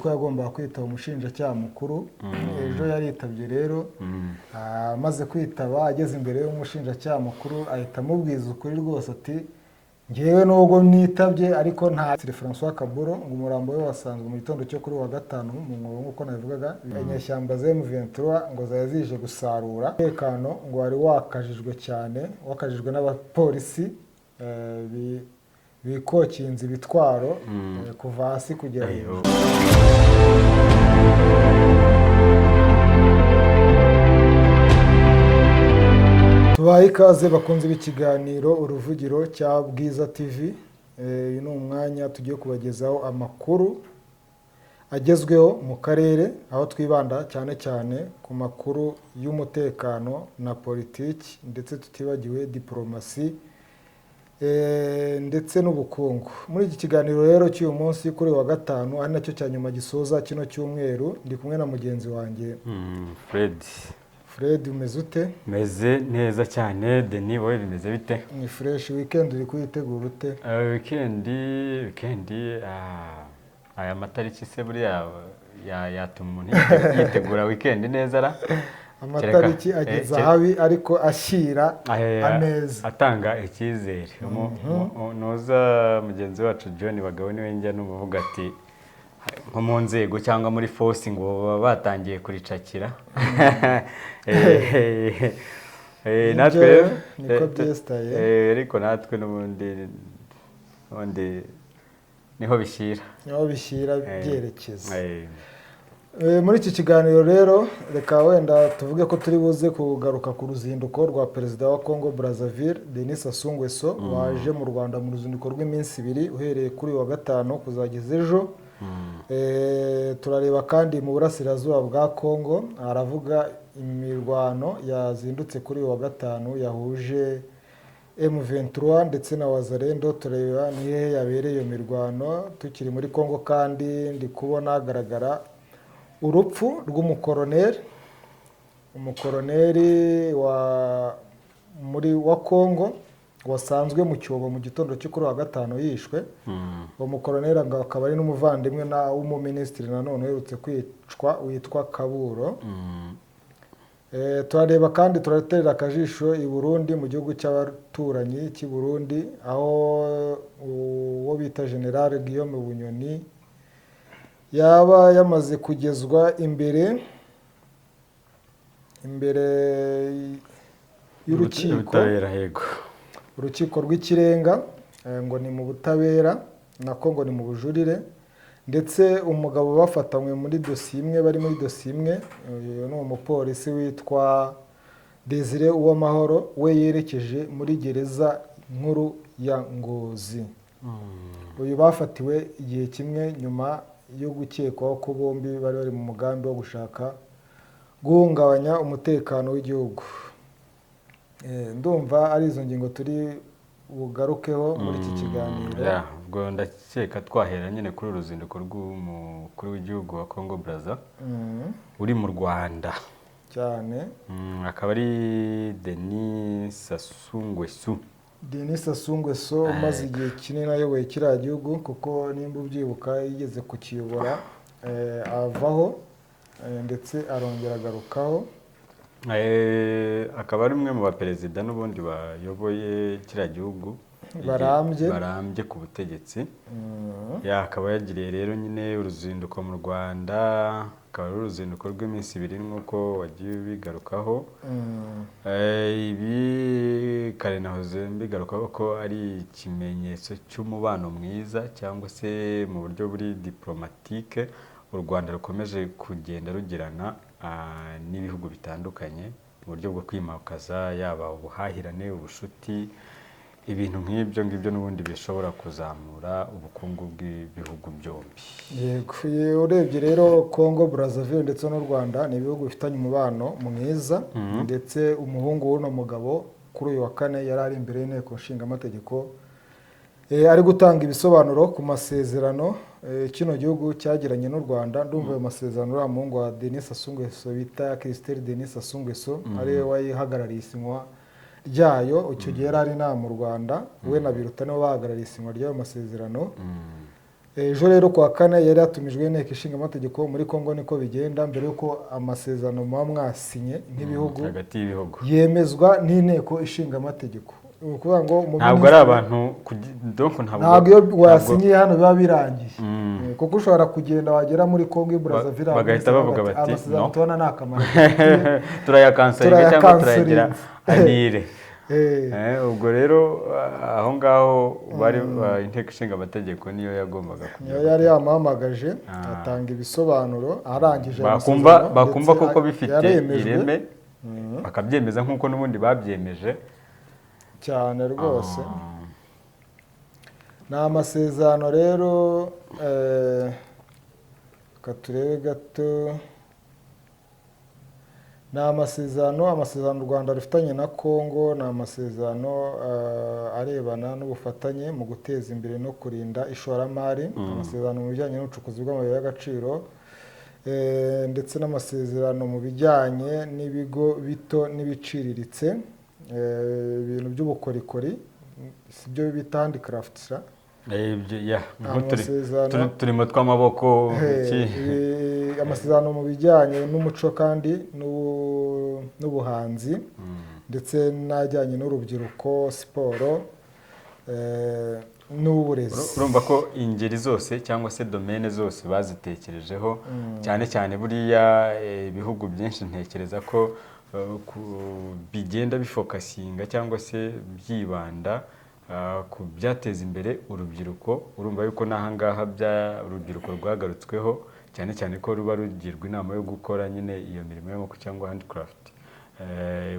ko yagombaga kwitaba umushinjacyaha mukuru. Ejo yaritabye rero, amaze kwitaba ageze imbere y'umushinjacyaha mukuru ahita amubwiza ukuri rwose ati ngewe nubwo nitabye ariko nta François Kaburo ngo umurambo we wasanzwe mu gitondo cyo kuri wa gatanu mu mwobo nk'uko nabivugaga. Inyeshyamba za M23 ngo zari zije gusarura umutekano ngo wari wakajijwe cyane, wakajijwe n'abapolisi bikokinze ibitwaro kuva hasi kugera hejuru. Tubaye ikaze bakunze b'ikiganiro uruvugiro cya Bwiza TV. Uyu ni umwanya tugiye kubagezaho amakuru agezweho mu karere, aho twibanda cyane cyane ku makuru y'umutekano na politiki, ndetse tutibagiwe diplomasi ndetse n'ubukungu. Muri iki kiganiro rero cy'uyu munsi kuri wa gatanu, ari nacyo cya nyuma gisoza kino cyumweru, ndi kumwe na mugenzi wanjye Fred. Umeze ute? Meze neza cyane. Denis, wowe bimeze bite? Ni fresh. Weekend uri kuyitegura ute? Weekend aya matariki se buriya yatuma umuntu yitegura weekend neza ra? Amatariki ageza habi ariko ashyira ameza, atanga icyizere. Noza mugenzi wacu John Bagabo niwe njya n'uvuga ati nko mu nzego cyangwa muri force ngo baba batangiye kuricakira. Natwe niko byestaye, ariko natwe n'ubundi niho bishyira byerekeza. Muri iki kiganiro rero reka wenda tuvuge ko turi buze kugaruka ku ruzinduko rwa perezida wa Congo Brazzaville Denis Sassou Nguesso waje mu Rwanda mu ruzinduko rw'iminsi 2 uhereye kuri wa gatanu kuzageza ejo. Turareba kandi mu burasirazuba bwa Congo, aravuga imirwano yazindutse kuri wa gatanu yahuje M23 ndetse na Wazalendo. Tureba nihe yabereye iyo mirwano. Tukiri muri Congo kandi ndi kubona hagaragara urupfu umukoroneri wa Congo wasanzwe mu cyobo mu gitondo cyo kuri wa gatanu yishwe. Uwo mukoroneri akaba ari n'umuvandimwe w'umuminisitiri nanone uherutse kwicwa witwa Kaburo. Turareba kandi turaterera akajisho i Burundi, mu gihugu cy'abaturanyi cy'i Burundi, aho uwo bita General Guillaume Bunyoni yaba yamaze kugezwa imbere y'urukiko rw'ikirenga, ngo ni mu butabera, nako ngo ni mu bujurire. Ndetse umugabo bafatanywe muri dosiye imwe, bari muri dosiye imwe, uyu ni umupolisi witwa Desire Uwamahoro, we yerekeje muri gereza nkuru ya Ngozi. Uyu bafatiwe igihe kimwe nyuma yo gukekwaho ko bombi bari mu mugambi wo gushaka guhungabanya umutekano w'igihugu. Ndumva ari izo ngingo turi bugarukeho muri iki kiganiro. Ubwo ndakeka twahera nyine kuri uruzinduko rw'umukuru w'igihugu wa Congo Brazza uri mu Rwanda cyane. Akaba ari Denis Sassou Nguesso umaze igihe kinini ayoboye kiriya gihugu, kuko nimba ubyibuka yigeze kukiyobora avaho ndetse arongera agarukaho. Akaba ari umwe mu baperezida n'ubundi bayoboye kiriya gihugu barambye ku butegetsi. Akaba yagiriye rero nyine uruzinduko mu Rwanda, akaba ari uruzinduko rw'iminsi 2 nk'uko wagiye bigarukaho. Ibi kare nahoze mbigarukaho ko ari ikimenyetso cy'umubano mwiza, cyangwa se mu buryo buri diplomatique u Rwanda rukomeje kugenda rugirana n'ibihugu bitandukanye mu buryo bwo kwimakaza yaba ubuhahirane, ubushuti, ibintu nk'ibyo ngibyo n'ubundi bishobora kuzamura ubukungu bw'ibihugu byombi. Yego, urebye rero Congo Brazzaville ndetse n'u Rwanda ni ibihugu bifitanye umubano mwiza. Ndetse umuhungu w'uno mugabo kuri uyu wa kane yari ari imbere y'inteko nshingamategeko ari gutanga ibisobanuro ku masezerano kino gihugu cyagiranye n'u Rwanda. Ndumva ayo masezerano uriya muhungu wa Denis Sassou Nguesso bita Christelle Denis Sassou Nguesso ariwe wayihagarariye isinywa ryayo. Icyo gihe yari ari mu Rwanda, we na Biruta nibo bahagarariye isinywa ry'ayo masezerano. ejo rero kuwa kane yari yatumijwe inteko ishinga amategeko muri Kongo, niko bigenda mbere yuko amasezerano muba mwasinye nk'ibihugu hagati y'ibihugu yemezwa n'inteko ishinga amategeko. Ukuvuga ngo ntabwo ari abantu ntabwo iyo wasinyiye hano biba birangiye, kuko ushobora kugenda wagera muri Kongo Brazzaville bagahita bavuga bati amasezerano tubona nta kamaro turayakansorera cyangwa turayagira anire. Ubwo rero aho ngaho bari inteko ishinga amategeko niyo yagombaga niyo yari yamuhamagaje atanga ibisobanuro arangije bakumva koko bifite ireme bakabyemeza nk'uko n'ubundi babyemeje cyane rwose. Ni amasezerano rero katurebe gato, ni amasezerano u Rwanda rufitanye na Kongo, ni amasezerano arebana n'ubufatanye mu guteza imbere no kurinda ishoramari, amasezerano mu bijyanye n'ubucukuzi bw'amabuye y'agaciro, ndetse n'amasezerano mu bijyanye n'ibigo bito n'ibiciriritse, ibintu by'ubukorikori sibyo bita handicrafts, turimo tw'amaboko, amasezerano mu bijyanye n'umuco kandi n'ubuhanzi, ndetse n'ajyanye n'urubyiruko, siporo n'uburezi. Urumva ko ingeri zose cyangwa se domene zose bazitekerejeho, cyane cyane buriya ibihugu byinshi ntekereza ko bigenda bifokasinga cyangwa se byibanda ku byateza imbere urubyiruko. Urumva yuko n'ahangaha urubyiruko rwagarutsweho, cyane cyane ko ruba rugirwa inama yo gukora nyine iyo mirimo y'amaboko cyangwa handicraft,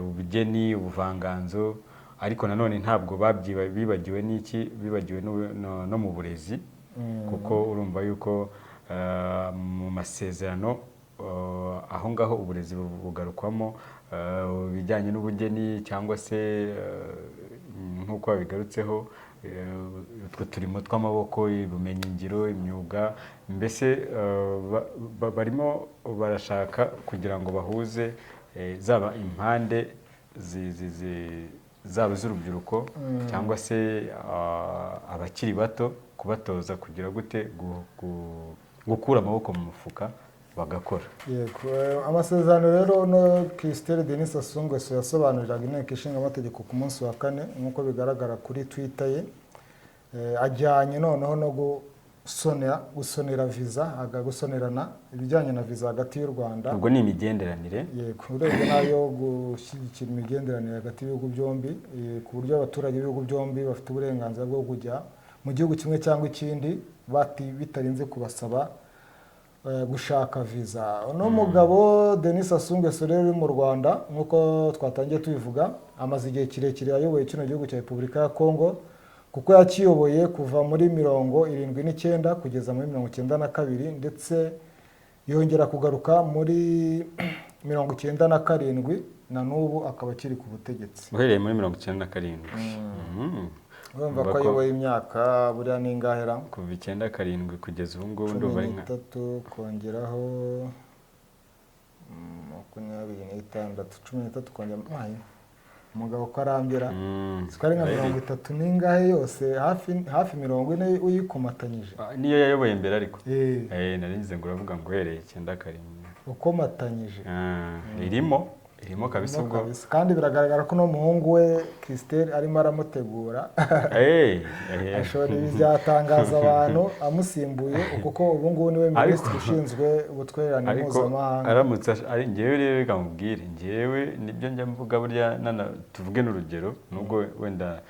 ubugeni, ubuvanganzo, ariko nanone ntabwo bibagiwe n'iki, bibagiwe no mu burezi, kuko urumva yuko mu masezerano aho ngaho uburezi bugarukwamo, bijyanye n'ubugeni cyangwa se nk'uko babigarutseho utwo turimo tw'amaboko, ubumenyingiro, imyuga, mbese barimo barashaka kugira ngo bahuze zaba impande zaba z'urubyiruko cyangwa se abakiri bato, kubatoza kugira gute gukura amaboko mu mufuka bagakora. Yego, amasezerano rero no Christelle Denis Sassou Nguesso yasobanuriraga inteko ishinga amategeko ku munsi wa kane nk'uko bigaragara kuri Twitter ye, ajyanye noneho no gusonera visa, gusonerana ibijyanye na visa hagati y'u Rwanda. Ubwo ni imigenderanire. Yego, urebye nayo gushyigikira imigenderanire hagati y'ibihugu byombi, ku buryo abaturage b'ibihugu byombi bafite uburenganzira bwo kujya mu gihugu kimwe cyangwa ikindi bitarinze kubasaba gushaka visa. Uno mugabo Denis Sassou Nguesso rero uri mu Rwanda, nk'uko twatangiye tubivuga, amaze igihe kirekire ayoboye kino gihugu cya Repubulika ya Kongo, kuko yakiyoboye kuva muri 79 kugeza muri 92, ndetse yongera kugaruka muri 97 na n'ubu akaba akiri ku butegetsi. Uhereye muri 97. Urumva ko ayoboye imyaka buriya n'ingahera kuva 97 kugeza ubu ngubu ndumva ari nka 13 kongeraho 16 kongera umugabo ko arambira, sikari nka 30 n'ingahe yose hafi 40 uyikomatanyije. Niyo yayoboye mbere ariko narigize ngo uravuga ngo uhereye 97 ukomatanyije. Irimo kabisa ubwo, kandi biragaragara ko no muhungu we Christelle arimo aramutegura. Ashobora ibyatangaza abantu amusimbuye, kuko ubu ngubu niwe minisitiri ushinzwe ubutwererane mpuzamahanga. Aramutse ngewe rero reka mubwire, ngewe nibyo njya mvuga burya tuvuge n'urugero, nubwo wenda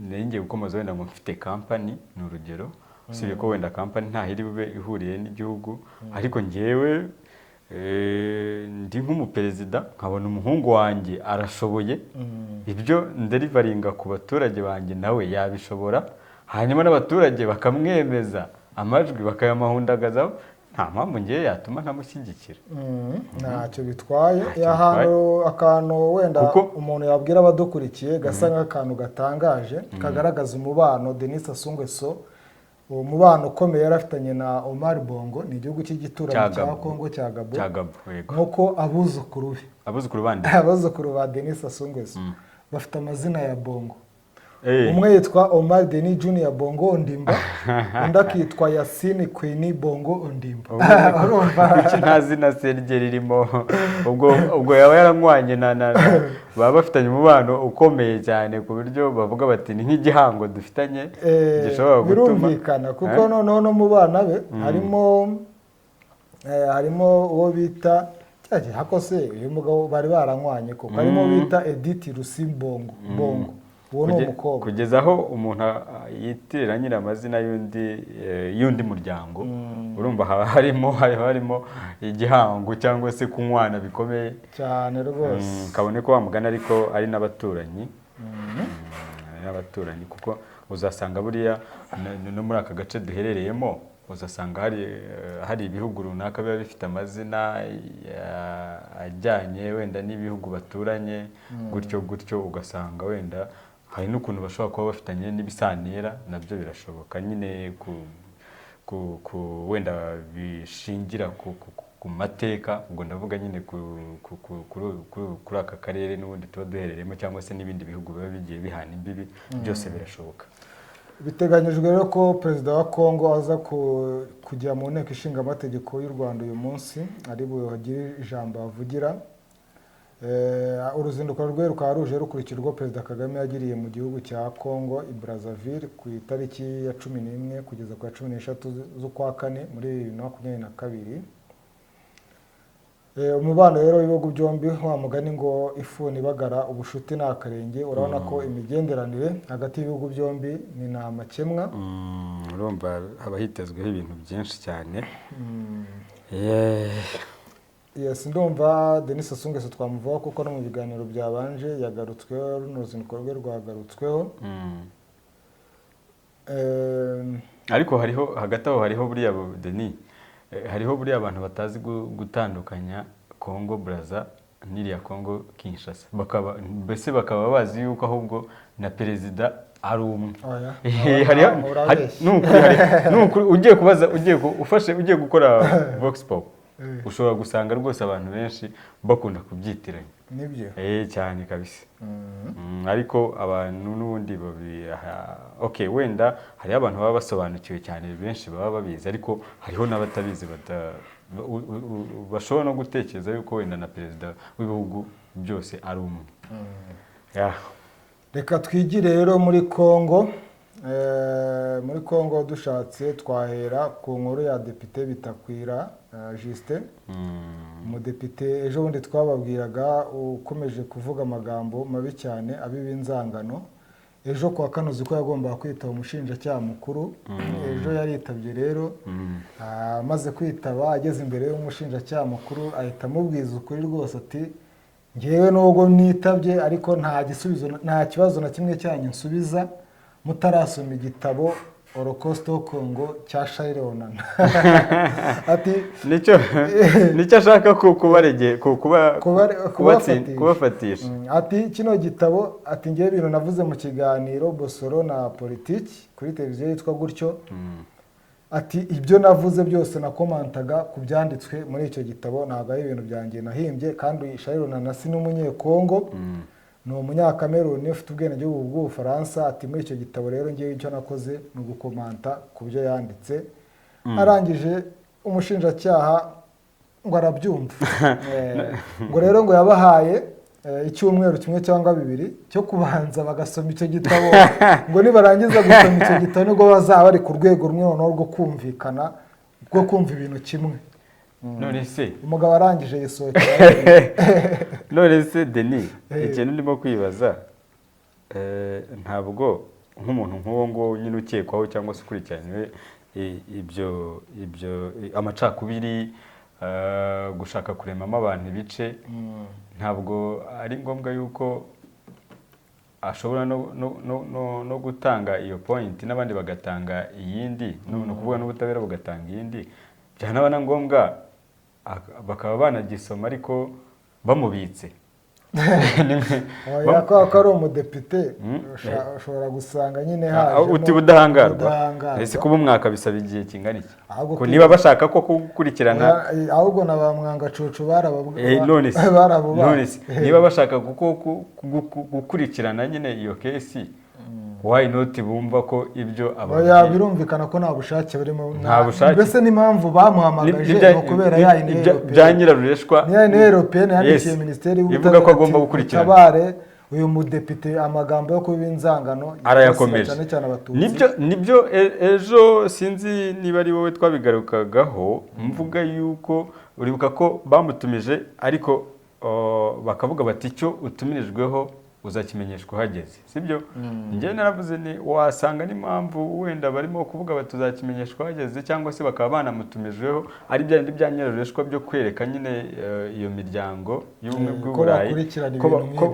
nari ngiye gukomoza wenda ngo mfite company ni urugero, usibye ko wenda company ntahiri bube ihuriye n'igihugu, ariko ngewe ndi nk'umuperezida nkabona umuhungu wanjye arashoboye ibyo nderivaringa ku baturage banjye, nawe yabishobora, hanyuma n'abaturage bakamwemeza amajwi bakayamahundagazaho, nta mpamvu ngewe yatuma ntamushyigikira. Ntacyo bitwaye. Akantu wenda umuntu yabwira abadukurikiye gasa nk'akantu gatangaje kagaragaza umubano Denis Sassou Nguesso, uwo mubano ukomeye yarafitanye na Omar Bongo, ni igihugu cy'igituranyi cya Kongo cya Gabo, nk'uko abuzukuru ba Denis Sassou Nguesso bafite amazina ya Bongo. umwe yitwa Omar Denis Junior Bongo Ondimba undi akitwa Yassine Queen Bongo Ondimba. Kuki nta zina Serge ririmo? Ubwo yaba yaranywanye baba bafitanye umubano ukomeye cyane ku buryo bavuga bati ni nk'igihango dufitanye gishobora gutuma birumvikana kuko noneho no mu bana be harimo uwo bita hako se uyu mugabo bari baranywanye kuko harimo bita Edith Rusimbongo Bongo. Uwo ni umukobwa kugeza aho umuntu yitirira nyine amazina y'undi muryango. Urumva harimo igihango cyangwa se kunywana bikomeye cyane rwose. kabone ko wamugana ariko ari n'abaturanyi kuko uzasanga buriya no muri aka gace duherereyemo uzasanga hari ibihugu runaka biba bifite amazina ajyanye wenda n'ibihugu baturanye gutyo ugasanga wenda hari n'ukuntu bashobora kuba bafitanye n'ibisanira nabyo birashoboka nyine wenda bishingira ku mateka. Ubwo ndavuga nyine kuri aka karere n'ubundi tuba duherereyemo cyangwa se n'ibindi bihugu biba bigiye bihana imbibi byose birashoboka. Biteganyijwe rero ko perezida wa Kongo aza kujya mu nteko ishinga amategeko y'u Rwanda uyu munsi ari buhagire ijambo avugira. Uruzinduko rwe rukaba ruje rukurikirwa Perezida Kagame yagiriye mu gihugu cya Kongo i Brazzaville ku itariki ya 11 kugeza ku ya 13 z'ukwa kane muri 2022. Umubano rero w'ibihugu byombi wa mugani ngo ifuni bagara ubushuti n'akarenge. Urabona ko imigenderanire hagati y'ibihugu byombi ni ntamakemwa. Urumva haba hitezweho ibintu byinshi cyane. Yes, ndumva Denis Sassou Nguesso twamuvuga kuko no mu biganiro byabanje yagarutsweho n'uruzinduko rwe rwagarutsweho. Ariko hagati aho hariho buriya Denis hariho buriya abantu batazi gutandukanya Congo Brazza n'iriya Congo Kinshasa bakaba bazi yuko ahubwo na perezida ari umwe. Ugiye kubaza ugiye gukora Vox Pop ushobora gusanga rwose abantu benshi bakunda kubyitiranya. Nibyo cyane kabisa. Ariko abantu n'ubundi wenda hari abantu baba basobanukiwe cyane benshi baba babizi ariko hariho n'abatabizi bashobora no gutekereza yuko wenda na perezida w'ibihugu byose ari umwe. Reka twigire rero muri Kongo. Muri Kongo dushatse twahera ku nkuru ya Depite Bitakwira Justin. Umudepite ejo bundi twababwiraga ukomeje kuvuga amagambo mabi cyane ab'inzangano. Ejo kwa kanozi ko yagombaga kwitaba umushinjacyaha mukuru. Ejo yaritabye rero amaze kwitaba ageze imbere y'umushinjacyaha mukuru ahita amubwiza ukuri rwose ati ngewe nubwo nitabye ariko nta kibazo na kimwe cyanyu nsubiza mutarasoma igitabo Holocauste au Congo cya Charles Onana. Ati nicyo ashaka kubafatisha. Ati kino gitabo ati ngewe ibintu navuze mu kiganiro Bosoro na Politiki kuri televiziyo yitwa gutyo. Ati ibyo navuze byose nakomantaga ku byanditswe muri icyo gitabo ntabwo ari ibintu byanjye nahimbye kandi Charles Onana si n'umunyekongo. Ni umunyakameruni ufite ubwenegihugu bw'Ubufaransa. Ati muri icyo gitabo rero ngewe icyo nakoze ni ugukomanta ku byo yanditse. Arangije umushinjacyaha ngo arabyumva. Ngo rero ngo yabahaye icyumweru kimwe cyangwa bibiri cyo kubanza bagasoma icyo gitabo ngo nibarangiza gusoma icyo gitabo nibwo bazaba bari ku rwego rumwe noneho rwo kumvikana rwo kumva ibintu kimwe. None se umugabo arangije yisohokera. None se Denis ikintu ndimo kwibaza ntabwo nk'umuntu nk'uwo ngo nyine ukekwaho cyangwa se ukurikiranywe ibyo amacakubiri gushaka kuremamo abantu ibice ntabwo ari ngombwa yuko ashobora no gutanga iyo point n'abandi bagatanga iyindi no kuvuga n'ubutabera bugatanga iyindi byanaba na ngombwa bakaba banagisoma ariko bamubitse. Ko ari umudepite ushobora gusanga nyine haje uti budahangarwa. Ese kuba umwaka bisaba igihe kingana iki? Ko niba bashaka ko gukurikirana ahubwo na bamwanga cucu none niba bashaka gukurikirana nyine iyo kesi why not bumva ko ibyo birumvikana ko nta bushake burimo, nta bushake. mbese n'impamvu bamuhamagaje no kubera ya bya nyirarureshwa ya European yandikiye Minisiteri ivuga ko agomba gukurikirana tabare uyu mudepite amagambo yo kuba inzangano arayakomeje cyane cyane abatutsi. nibyo ejo sinzi niba ari wowe twabigarukagaho mvuga yuko uribuka ko bamutumije ariko bakavuga bati icyo utumirijweho uzakimenyeshwa uhageze, sibyo? Njye naravuze ni wasanga n'impamvu wenda barimo kuvuga bati tuzakimenyeshwa uhageze, cyangwa se bakaba banamutumijeho ari bya bindi bya nyirarureshwa byo kwereka nyine iyo miryango y'ubumwe bw'Uburayi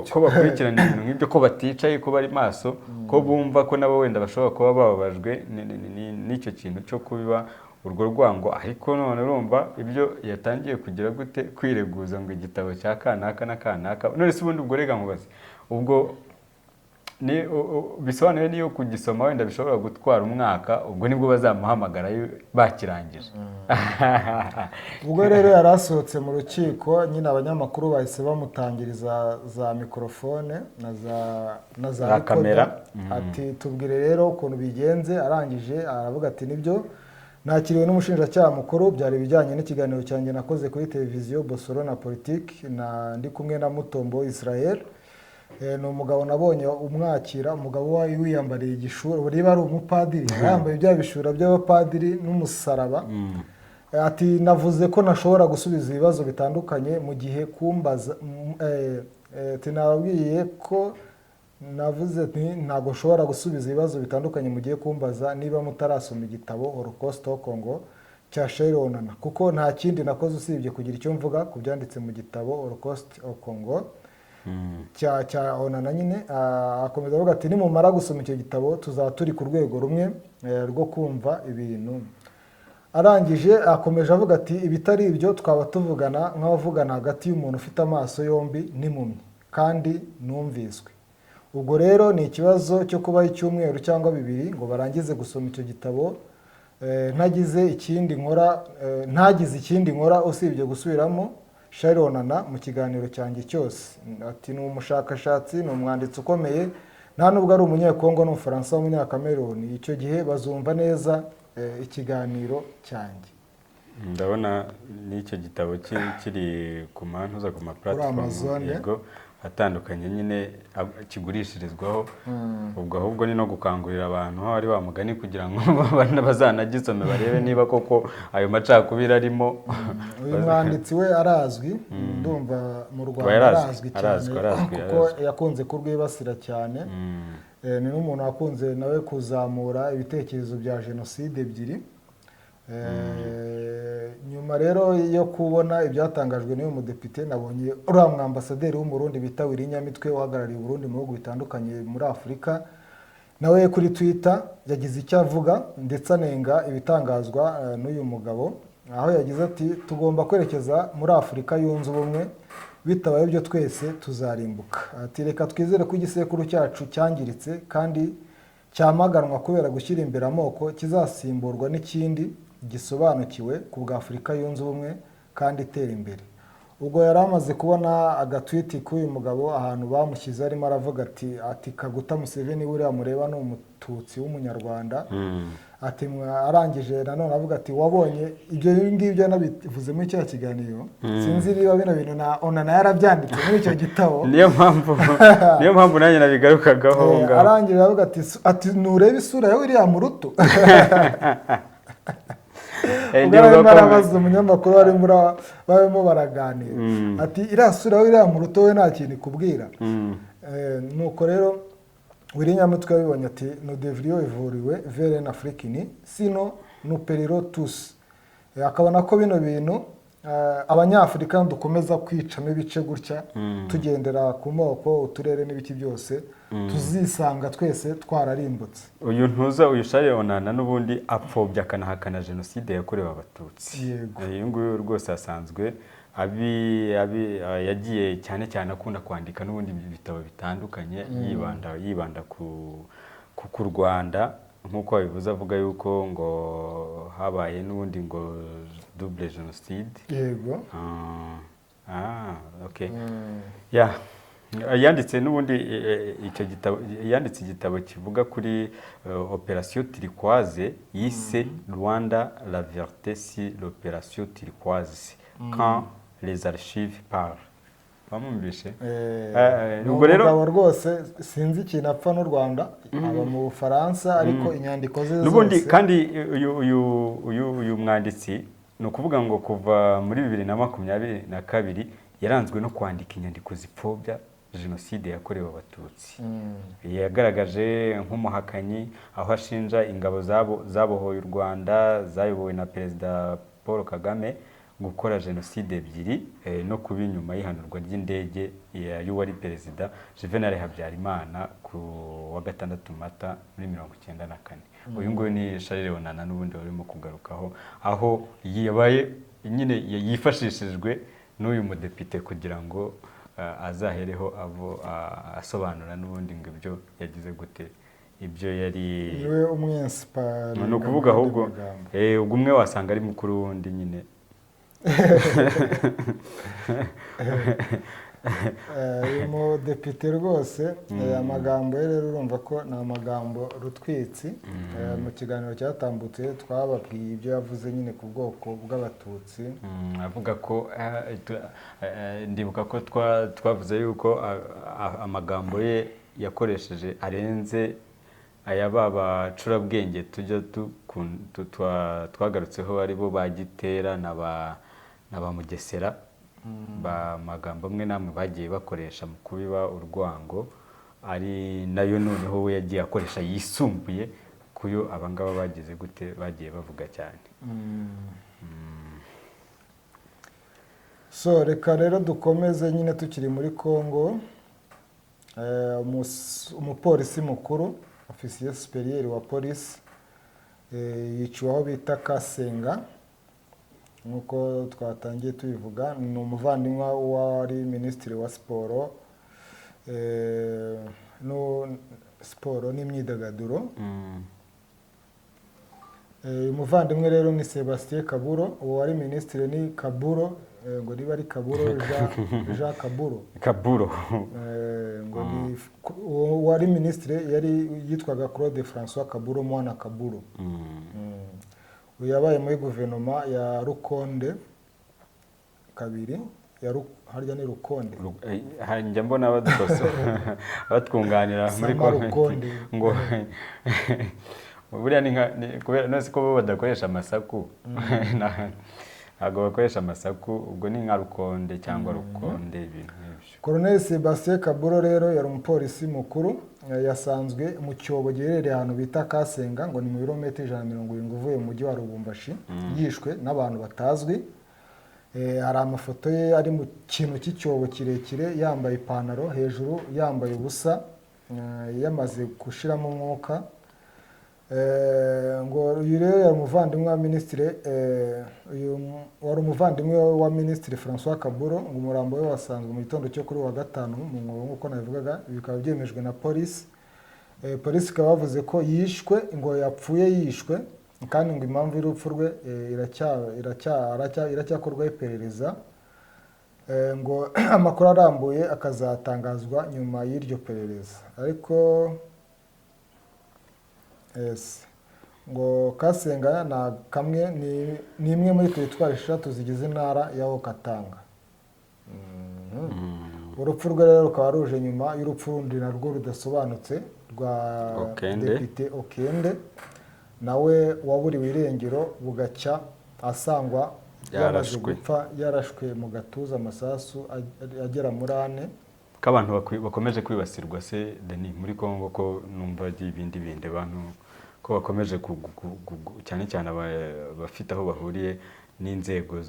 ko bakurikirana ibintu nk'ibyo, ko baticaye, ko bari maso, ko bumva ko nabo wenda bashobora kuba bababajwe n'icyo kintu cyo kubiba urwo rwango. Ariko none urumva ibyo yatangiye kugira gute kwireguza ngo igitabo cya kanaka na kanaka, none se ubundi ubwo rega nkubaze ubwo ni bisobanuye niyo kugisoma wenda bishobora gutwara umwaka, ubwo nibwo bazamuhamagara bakirangije. Ubwo rero yarasohotse mu rukiko nyine abanyamakuru bahise bamutangiriza za mikrofone na za kamera, ati tubwire rero ukuntu bigenze. Arangije aravuga ati nibyo nakiriwe n'umushinjacyaha mukuru, byari bijyanye n'ikiganiro cyanjye nakoze kuri televiziyo Bosoro na Politique, ndi kumwe na Mutombo Israel. Ni umugabo nabonye umwakira, umugabo wiyambariye igishura, buriya ari umupadiri, yambaye bya bishura by'abapadiri n'umusaraba. Ati navuze ko nashobora gusubiza ibibazo bitandukanye mu gihe kumbaza, nababwiye ko navuze ntabwo nshobora gusubiza ibibazo bitandukanye mu gihe kumbaza niba mutarasoma igitabo Holocaust au Congo cya Cheryl Onana, kuko nta kindi nakoze usibye kugira icyo mvuga ku byanditse mu gitabo Holocaust au Congo cya Onana nyine. Akomeza avuga ati nimumara gusoma icyo gitabo tuzaba turi ku rwego rumwe rwo kumva ibintu. Arangije akomeje avuga ati ibitari ibyo twaba tuvugana nk'abavugana hagati y'umuntu ufite amaso yombi n'impumyi kandi numviswe. Ubwo rero ni ikibazo cyo kubaho icyumweru cyangwa bibiri ngo barangize gusoma icyo gitabo ntagize ikindi nkora usibye gusubiramo Cheryl Onana mu kiganiro cyanjye cyose. Ati ni umushakashatsi, ni umwanditsi ukomeye, nta nubwo ari umunyekongo n'umufaransa w'umunyakameruni. Icyo gihe bazumva neza ikiganiro cyanjye. Ndabona n'icyo gitabo kiri ku mantuza ku maplatform yego atandukanye nyine kigurishirizwaho. Ubwo ahubwo ni no gukangurira abantu aho ari bamugani kugira ngo bazanagisome barebe niba koko ayo macakubiri arimo. Uyu mwanditsi we arazwi, ndumva mu Rwanda arazwi cyane kuko yakunze kurwibasira cyane. Ni n'umuntu wakunze nawe kuzamura ibitekerezo bya jenoside ebyiri. Nyuma rero yo kubona ibyatangajwe n'uyu mudepite, nabonye uriya mwambasaderi w'umurundi bita Wirinyamitwe uhagarariye Burundi mu bihugu bitandukanye muri Afurika, nawe kuri Twitter yagize icyo avuga ndetse anenga ibitangazwa n'uyu mugabo, aho yagize ati tugomba kwerekeza muri Afurika yunze ubumwe, bitabaye ibyo twese tuzarimbuka. Ati reka twizere ko igisekuru cyacu cyangiritse kandi cyamaganwa kubera gushyira imbere amoko kizasimburwa n'ikindi gisobanukiwe ku bwa Afurika yunze ubumwe kandi itera imbere. Ubwo yari amaze kubona agatwiti k'uyu mugabo ahantu bamushyize arimo aravuga ati Kaguta Museveni buriya mureba ni umututsi w'umunyarwanda. Ati arangije nanone avuga ati wabonye ibyo ngibyo nabivuze muri cya kiganiro, sinzi niba bino bintu na Onana yarabyanditse muri icyo gitabo. niyo mpamvu nanjye nabigarukagaho ngaho. Arangije avuga ati nurebe isura ya William Ruto. Ubwo barabaza umunyamakuru barimo baraganira ati iriya sura ya William Ruto we nta kintu ikubwira. Nuko rero Wirinyamitwe yabibonye ati nous devrions évoluer vers un africain sinon nous périrons tous. Akabona ko bino bintu abanyafurika dukomeza kwicamo ibice gutya tugendera ku moko, uturere n'ibiki byose tuzisanga twese twararimbutse. Uyu Cheryl Onana n'ubundi apfobya akanahakana jenoside yakorewe Abatutsi. Uyu nguyu rwose asanzwe yagiye cyane cyane akunda kwandika n'ubundi ibitabo bitandukanye yibanda ku Rwanda, nk'uko babivuze avuga yuko ngo habaye n'ubundi ngo double genocide. Yego. Okay. Yeah. yanditse n'ubundi icyo gitabo, yanditse igitabo kivuga kuri operation turquoise yise Rwanda la vérité sur l'opération turquoise quand les archives parlent. Bamwumvishe ubwo rero rwose sinzi ikintu apfa n'u Rwanda, aba mu Bufaransa ariko inyandiko ze n'ubundi zose kandi uyu mwanditsi ni ukuvuga ngo kuva muri 2022 yaranzwe no kwandika inyandiko zipfobya jenoside yakorewe abatutsi. Yagaragaje nk'umuhakanyi aho ashinja ingabo zabohoye u Rwanda zayobowe na Perezida Paul Kagame gukora jenoside ebyiri no kuba inyuma y'ihanurwa ry'indege y'uwari Perezida Juvenal Habyarimana ku wa 6 Mata muri 1994. Uyu nguyu ni Charles Leonana n'ubundi barimo kugarukaho, aho yabaye nyine yifashishijwe n'uyu mudepite kugira ngo azahereho asobanura n'ubundi ngo ibyo yagize gute, ibyo yari niwe umwensipari. ni ukuvuga ahubwo ubwo umwe wasanga ari mukuru wundi nyine. uyu mudepite rwose amagambo ye rero urumva ko ni amagambo rutwitsi. Mu kiganiro cyatambutse twababwiye ibyo yavuze nyine ku bwoko bw'abatutsi, avuga ko ndibuka ko twavuze yuko amagambo ye yakoresheje arenze aya bacurabwenge tujya twagarutseho ari bo ba Gitera na ba Mugesera, ba magambo amwe namwe bagiye bakoresha mu kubiba urwango, ari nayo noneho we yagiye akoresha yisumbuye kuyo abangaba bagize gute bagiye bavuga cyane. So reka rero dukomeze nyine tukiri muri Congo. Umupolisi mukuru ofisiye superieur wa polisi yiciwe aho bita Kasenga, nk'uko twatangiye tubivuga. Ni umuvandimwe wari minisitiri wa siporo n'imyidagaduro. Umuvandimwe rero ni Sebastien Kaburo, uwo wari minisitiri ni Kaburo, ngo niba ari Kaburo Jean Kaburo ngo ni wari minisitiri yari yitwaga Claude François Kaburo mwana Kaburo. Yabaye muri guverinoma ya Rukonde kabiri, harya ni Rukonde, njya mbona badukoso batwunganira muri Rukonde ngo buriya ni kubera nose ko badakoresha amasaku, ntabwo bakoresha amasaku, ubwo ni nka Rukonde cyangwa Rukonde ibintu nk'ibyo. Colonel Sebastien Kaburo rero yari umupolisi mukuru, yasanzwe mu cyobo giherereye ahantu bita Kasenga, ngo ni mu birometero 170 uvuye mu mujyi wa Lubumbashi, yishwe n'abantu batazwi. Hari amafoto ye ari mu kintu cy'icyobo kirekire, yambaye ipantaro hejuru, yambaye ubusa, yamaze gushiramo umwuka. Ngo uyu rero yari umuvandimwe wa minisitiri, wari umuvandimwe wa minisitiri François Kaburo, ngo umurambo we wasanzwe mu gitondo cyo kuri wa 5 mu mwobo nk'uko nabivugaga. Bikaba byemejwe na polisi. Polisi ikaba yavuze ko yishwe, ngo yapfuye yishwe, kandi ngo impamvu y'urupfu rwe iracyakorwaho iperereza. Ngo amakuru arambuye akazatangazwa nyuma y'iryo perereza. Ariko ngo Kasenga na kamwe ni imwe muri teritwari 3 zigize intara ya Katanga. Urupfu rwe rero rukaba ruje nyuma y'urupfu rundi narwo rudasobanutse rwa Depite Okende, nawe waburiwe irengero bugacya asangwa yamaze gupfa, yarashwe mu gatuza amasasu agera muri 4. K'abantu bakomeje kwibasirwa se Denis muri Congo, ko numva ibindi bantu ko bakomeje cyane cyane bafite aho bahuriye n'inzego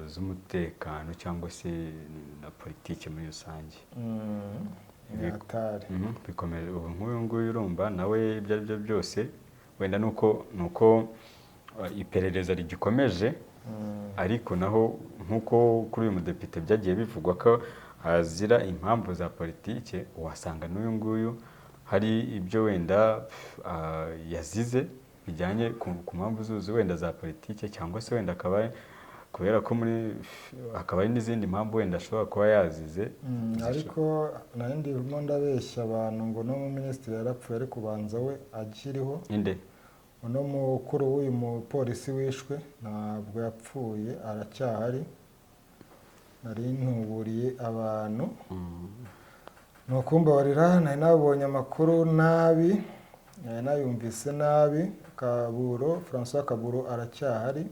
z'umutekano cyangwa se na politiki muri rusange. Bikomeje ubu nk'uyu nguyu urumva nawe ibyo ari byo byose, wenda nuko iperereza rigikomeje, ariko naho nk'uko kuri uyu mudepite byagiye bivugwa ko azira impamvu za politike, wasanga n'uyu nguyu hari ibyo wenda yazize bijyanye ku mpamvu zuzu wenda za politike, cyangwa se wenda akaba kubera ko hakaba hari n'izindi mpamvu wenda ashobora kuba yazize. Ariko nari ndimo ndabeshya abantu ngo no mu minisitiri yarapfuye ariko ubanza we akiriho. Inde? Uno mukuru w'uyu mupolisi wishwe ntabwo yapfuye, aracyahari. Nari ntuburiye abantu. Ni ukumbabarira, nari nabonye amakuru nabi, nayumvise nabi. François Kaburo aracyahari.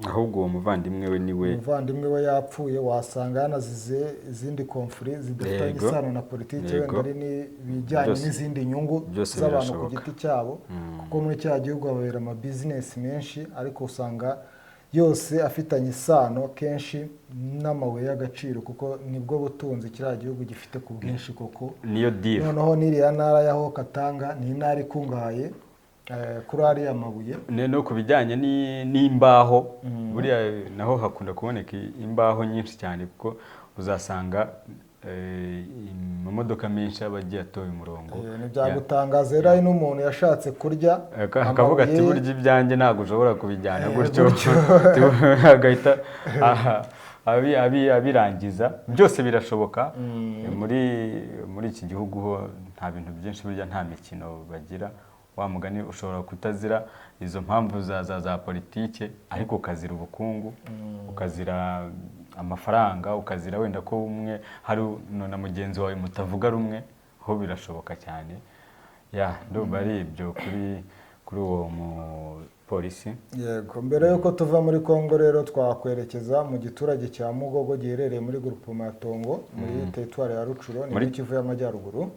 Ahubwo uwo muvandimwe we niwe. Umuvandimwe we yapfuye, wasanga yanazize izindi konfuri zidafitanye isano na politiki, wenda ari n'ibijyanye n'izindi nyungu z'abantu ku giti cyabo, kuko muri cya gihugu habera amabizinesi menshi, ariko usanga yose afitanye isano kenshi n'amabuye y'agaciro, kuko nibwo butunzi kiriya gihugu gifite ku bwinshi koko. Niyo deal. Noneho n'iriya ntara yaho Katanga ni intara ikungahaye kuri ariya mabuye. No ku bijyanye n'imbaho, buriya naho hakunda kuboneka imbaho nyinshi cyane, kuko uzasanga mu modoka menshi aba agiye atoye umurongo. Ntibyagutangaza rero hari n'umuntu yashatse kurya akavuga ati burya ibyanjye ntabwo ushobora kubijyana gutyo, agahita abirangiza. Byose birashoboka. Muri iki gihugu ho nta bintu byinshi, burya nta mikino bagira. Wa mugani ushobora kutazira izo mpamvu za politike, ariko ukazira ubukungu, ukazira amafaranga, ukazira wenda ko umwe hari na mugenzi wawe mutavuga rumwe, ho birashoboka cyane. Ndumva ari ibyo kuri uwo mupolisi. Yego, mbere yuko tuva muri Kongo rero twakwerekeza mu giturage cya Mugogo giherereye muri groupement ya Tongo muri territoire ya Rucuro ni muri Kivu y'Amajyaruguru.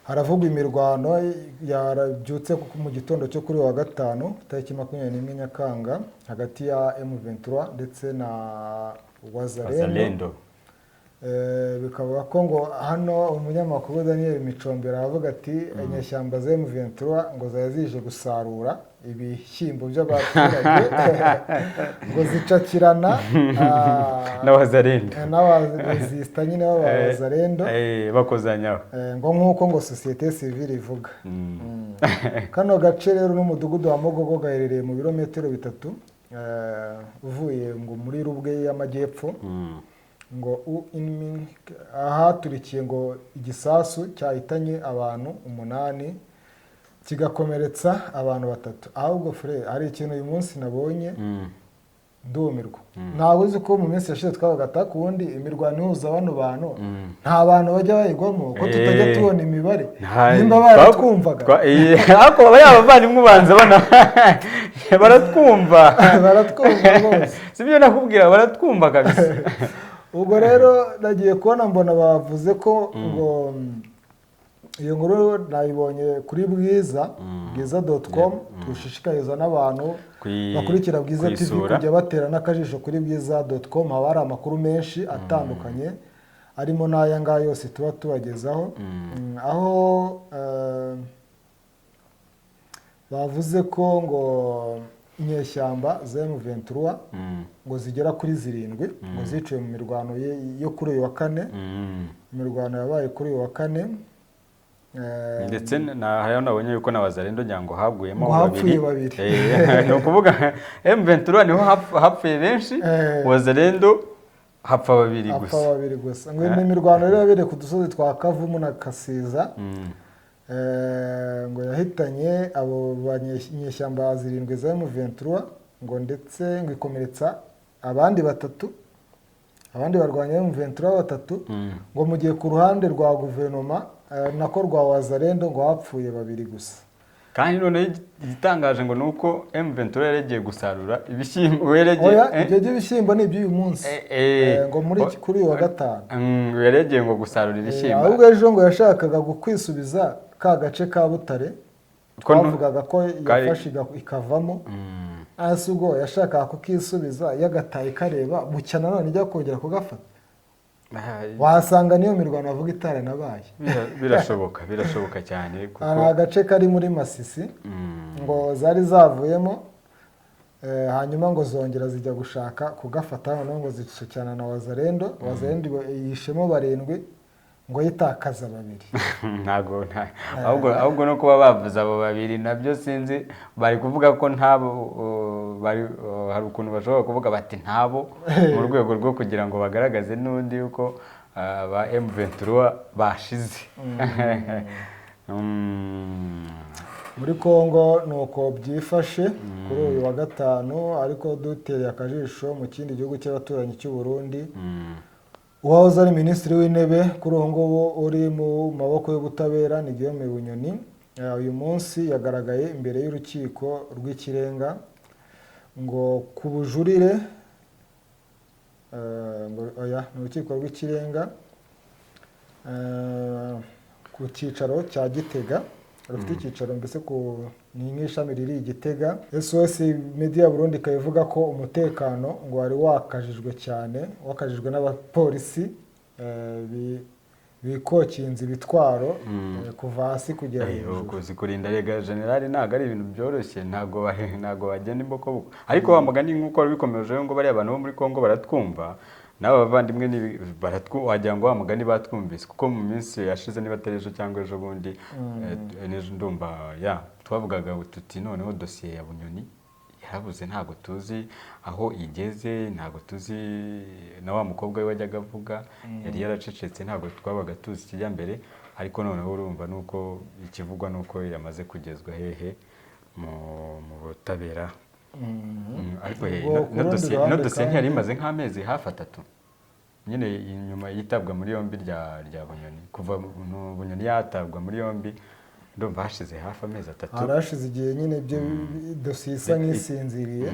Haravugwa imirwano yarabyutse mu gitondo cyo kuri wa gatanu tariki 21 Nyakanga hagati ya M23 ndetse na Wazalendo. Bikavuga ko ngo hano umunyamakuru Daniel Micombero aravuga ati inyeshyamba za M23 ngo zazije gusarura ibishyimbo by'abaturage ngo zicakirana n'Abazalendo n'abazista nyine b'Abazalendo bakozanyaho ngo nk'uko ngo societe civile ivuga. Kano gace rero n'umudugudu wa Mugogo gaherereye mu birometero 3 uvuye ngo muri Rubwe y'Amajyepfo. Ngo ahaturikiye ngo igisasu cyahitanye abantu 8 kigakomeretsa abantu 3. Ahubwo frere hari ikintu uyu munsi nabonye ndumirwa. Ntabwo uzi ko mu minsi yashize twabagata kundi imirwano ihuza bano bantu nta bantu bajya bayigwamo ko tutajya tubona imibare nimba baratwumvaga. Ariko abavandimwe ubanza bana baratwumva rwose, sibyo nakubwira, baratwumva kabisa. Ubwo rero nagiye kubona mbona bavuze ko ngo iyo nkuru nayibonye kuri bwiza.com. Tushishikariza n'abantu bakurikira Bwiza TV kujya batera n'akajisho kuri bwiza.com. haba hari amakuru menshi atandukanye arimo n'aya ngaya yose tuba tubagezaho. Aho bavuze ko ngo inyeshyamba za M23 ngo zigera kuri 7 ngo ziciwe mu mirwano yo kuri uyu wa 4. Imirwano yabaye kuri uyu wa 4 ndetse nayo nabonye yuko n'Abazalendo nyango haguyemo babiri. No kuvuga M23 niho hapfuye benshi, Abazalendo hapfa babiri gusa. Ngo imirwano rero yabereye ku dusozi twa Kavumu na Kasiza. Ngo yahitanye abo banyeshyamba 7 za M23 ngo ndetse ngo ikomeretsa abandi 3, abandi barwanya M23 3. Ngo mu gihe ku ruhande rwa guverinoma nako rwa Wazalendo ngo hapfuye 2 gusa. Kandi none igitangaje ngo nuko M23 yaregeye gusarura ibishyimbo, ibyo by'ibishyimbo ni iby'uyu munsi ngo muri kuri uyu wa gatanu yaregeye ngo gusarura ibishyimbo. Ahubwo ejo ngo yashakaga gukwisubiza ka gace ka Butare twavugaga ko yafashe ikavamo. Ubwo yashakaga kukisubiza yagataye kareba bucya nanone ijya kongera kugafata. Wasanga niyo mirwano avuga itara nabaye. Birashoboka cyane kuko agace kari muri Masisi ngo zari zavuyemo hanyuma ngo zongera zijya gushaka kugafata, noneho ngo zicicana na Wazalendo. Wazalendo yishemo 7 ngo yitakaza babiri. ntago ahubwo no kuba bavuze abo babiri nabyo sinzi bari kuvuga ko ntabo hari ukuntu bashobora kuvuga bati ntabo mu rwego rwo kugira ngo bagaragaze n'undi yuko ba M23 bashize. Muri Kongo nuko byifashe kuri uyu wa gatanu, ariko dutereye akajisho mu kindi gihugu cy'abaturanyi cy'u Burundi. Uwahoze ari minisitiri w'intebe kuri ubu ngubu uri mu maboko y'ubutabera ni Guillaume Bunyoni. Uyu munsi yagaragaye imbere y'urukiko rw'ikirenga ngo ku bujurire ni urukiko rw'ikirenga ku cyicaro cya Gitega, rufite icyicaro mbese ni nk'ishami riri i Gitega. SOS Media Burundi ikavuga ko umutekano ngo wari wakajijwe n'abapolisi bikokinze ibitwaro kuva hasi kugera hejuru. Kurinda rega generali ntago ari ibintu byoroshye, ntago bagenda imboko, ariko bamugani nk'uko bikomeje ngo bari abantu bo muri Kongo baratwumva, n'aba bavandimwe wagira ngo bamugani batwumvise, kuko mu minsi yashize niba atari ejo cyangwa ejo bundi ndumva twavugaga tuti noneho dosiye ya Bunyoni yarabuze, ntago tuzi aho igeze, ntago tuzi na wa mukobwa we wajyaga avuga yari yaracecetse, ntago twabaga tuzi kijya mbere, ariko noneho urumva nuko ikivugwa nuko yamaze kugezwa hehe mu butabera. Ariko no dosiye ntiyari imaze nk'amezi hafi 3 nyine inyuma yitabwa muri yombi rya Bunyoni. Kuva Bunyoni yatabwa muri yombi ndumva hashize hafi amezi 3. Harashize igihe nyine ibyo dosiye isa nk'isinziriye,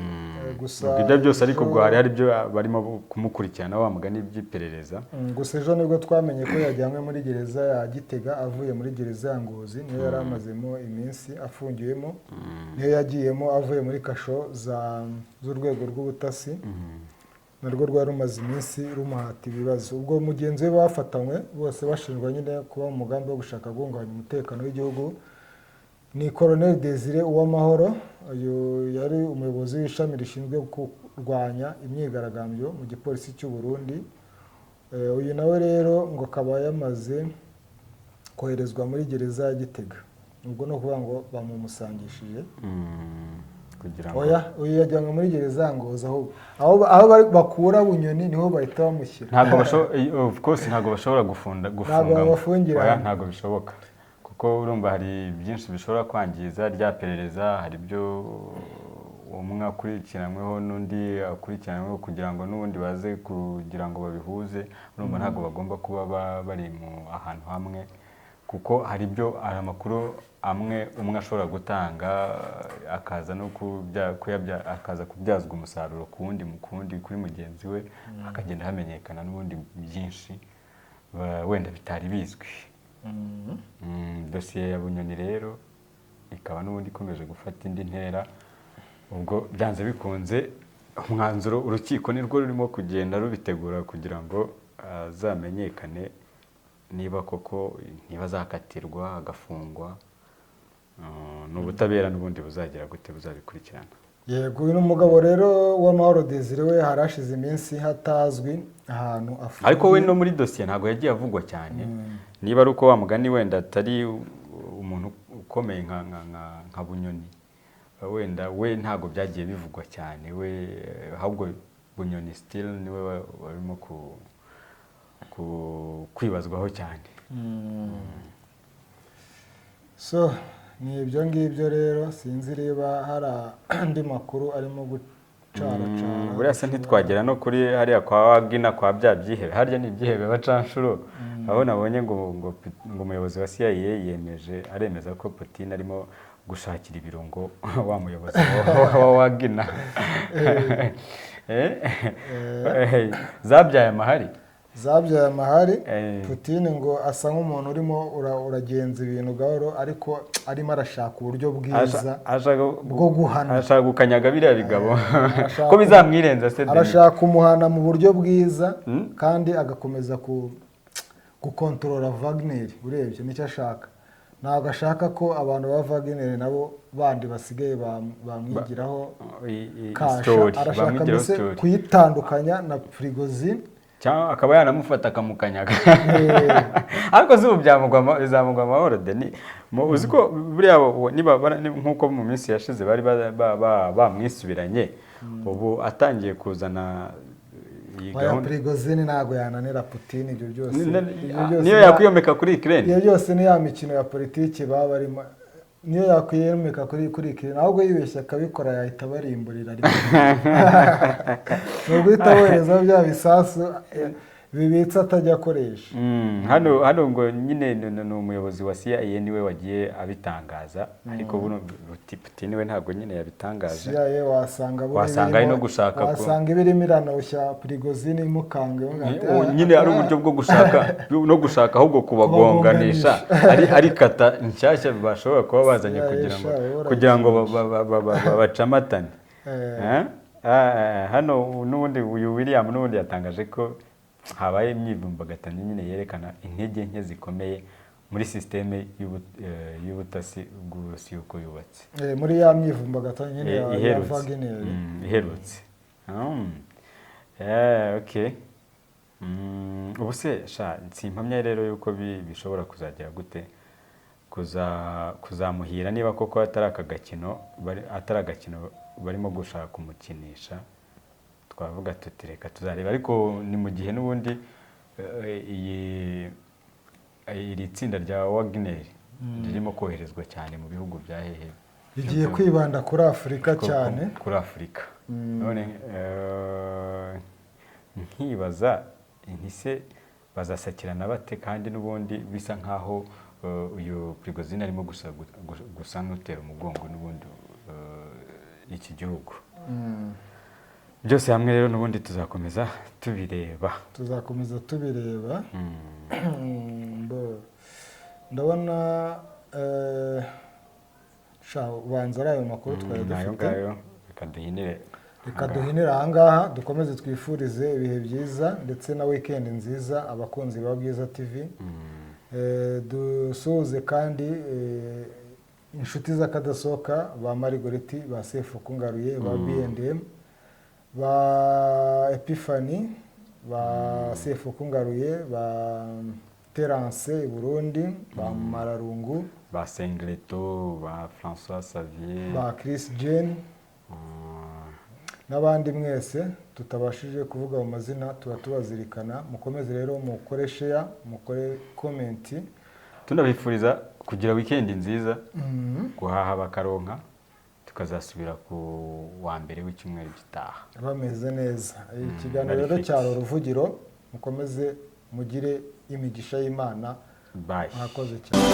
gusa ibyo byose ariko ubwo hari ibyo barimo kumukurikirana wa mugani by'iperereza. Gusa ejo nibwo twamenye ko yajyanywe muri gereza ya Gitega avuye muri gereza ya Ngozi, niyo yari amazemo iminsi afungiyemo, niyo yagiyemo avuye muri kasho z'urwego rw'ubutasi, narwo rwari rumaze iminsi rumuhata ibibazo. Ubwo mugenzi we bafatanywe bose bashinjwa nyine kuba mu mugambi wo gushaka guhungabanya umutekano w'igihugu ni Colonel Desire Uwamahoro. Uyu yari umuyobozi w'ishami rishinzwe kurwanya imyigaragambyo mu gipolisi cy'u Burundi. Uyu nawe rero ngo akaba yamaze koherezwa muri gereza ya Gitega, ubwo no kuvuga ngo bamumusangishije kugira ngo uyu yajyanwe muri gereza Ngozi, aho bakura Bunyoni niho bahita bamushyira. Ntago bashobora gufunga, ntago bishoboka, kuko urumva hari byinshi bishobora kwangiza rya perereza. Hari ibyo umwe akurikiranyweho n'undi akurikiranyweho kugira ngo n'ubundi baze kugira ngo babihuze. Urumva ntago bagomba kuba bari mu ahantu hamwe, kuko hari ibyo amakuru umwe ashobora gutanga akaza no akaza kubyazwa umusaruro kundi kuri mugenzi we, akagenda hamenyekana n'ubundi byinshi wenda bitari bizwi. Dosiye ya Bunyoni rero ikaba n'ubundi ikomeje gufata indi ntera. Ubwo byanze bikunze umwanzuro urukiko nirwo rurimo kugenda rubitegura kugira ngo azamenyekane niba koko zakatirwa agafungwa, n'ubutabera n'ubundi buzagira gute buzabikurikirana. Yego, uyu umugabo rero Uwamahoro Desire we harashize iminsi hatazwi ahantu afungiye, ariko we no muri dosiye ntago yagiye avugwa cyane. Niba ari uko wa mugani wenda atari umuntu ukomeye nka Bunyoni, wenda we ntago byagiye bivugwa cyane, we ahubwo Bunyoni still niwe warimo kwibazwaho cyane. So ni ibyo ngibyo rero, sinzi reba hari andi makuru arimo gucaracara. Buriya se ntitwagera no kuri hariya kwa Wagina kwa bya byihebe, harya ni ibyihebe bacanshuro, aho nabonye ngo umuyobozi wa CIA aremeza ko Putin arimo gushakira ibirungo wa muyobozi wa Wagina. Zabyaye amahari. Putin ngo asa nk'umuntu urimo uragenza ibintu gahoro, ariko arimo arashaka uburyo bwiza bwo guhana, ashaka gukanyaga biriya bigabo ko bizamwirenza se. Arashaka kumuhana mu buryo bwiza kandi agakomeza gukontorora Wagner. Urebye nicyo ashaka, ntabwo ashaka ko abantu ba Wagner nabo bandi basigaye bamwigiraho kasha. Arashaka mbese kuyitandukanya na Prigozhin cyangwa akaba yanamufata akamukanyaga ariko si ubu bizamugwa amahoro Denis uzi ko buriya nk'uko mu minsi yashize bari bamwisubiranye ubu atangiye kuzana iyi gahunda Prigozhin ntabwo yananira Putin ibyo byose niyo yakwiyomeka kuri Ukraine iyo byose ni ya mikino ya politiki baba barimo niyo yakwiyomeka kuri Ukraine ahubwo yibeshya akabikora yahita barimburira no guhita bohereza bya bisasu bibitsa atajya akoresha hano ngo nyine ni umuyobozi wa CIA niwe wagiye abitangaza ariko buno Putin we ntabwo nyine yabitangaje CIA wasanga no gushaka wasanga ibirimo iranoshya Prigozhin imukange nyine ari uburyo bwo gushaka no gushaka ahubwo kubagonganisha ari kata nshyashya bashobora kuba bazanye kugira ngo bacamatane hano n'ubundi uyu William n'ubundi yatangaje ko habaye imyivumbagatanyo nyine yerekana intege nke zikomeye muri systeme y'ubutasi bw'uburusi uko yubatse muri ya myivumbagatanyo nyine ya Wagner iherutse okay ubu se simpamya rero yuko bishobora kuzagera gute kuzamuhira niba koko atari agakino barimo gushaka kumukinisha twavuga tuti reka tuzareba ariko ni mu gihe n'ubundi iri tsinda rya Wagner ririmo koherezwa cyane mu bihugu bya hehe bigiye kwibanda kuri Afurika cyane kuri Afurika none nkibaza ntise bazasakirana bate kandi n'ubundi bisa nkaho uyu Prigozhin arimo gusa n'utera umugongo n'ubundi iki gihugu byose hamwe rero n'ubundi tuzakomeza tubireba ndabona ubanza ari ayo makuru twari dufite reka duhinire ahangaha dukomeze twifurize ibihe byiza ndetse na weekend nziza abakunzi ba Bwiza TV dusuhuze kandi inshuti z'akadasohoka ba Marigoreti ba Sefu Kungaruye ba B&M ba Epiphany ba Sefu Kungaruye ba Terence Burundi ba Mararungu ba Sengleto ba François Xavier ba Chris Jane n'abandi mwese tutabashije kuvuga mu mazina tuba tubazirikana mukomeze rero mukore share mukore comment tunabifuriza kugira weekend nziza guhaha bakaronka tukazasubira ku wa mbere w'icyumweru gitaha bameze neza ikiganiro rero cyaro ruvugiro mukomeze mugire imigisha y'Imana bye mwakoze cyane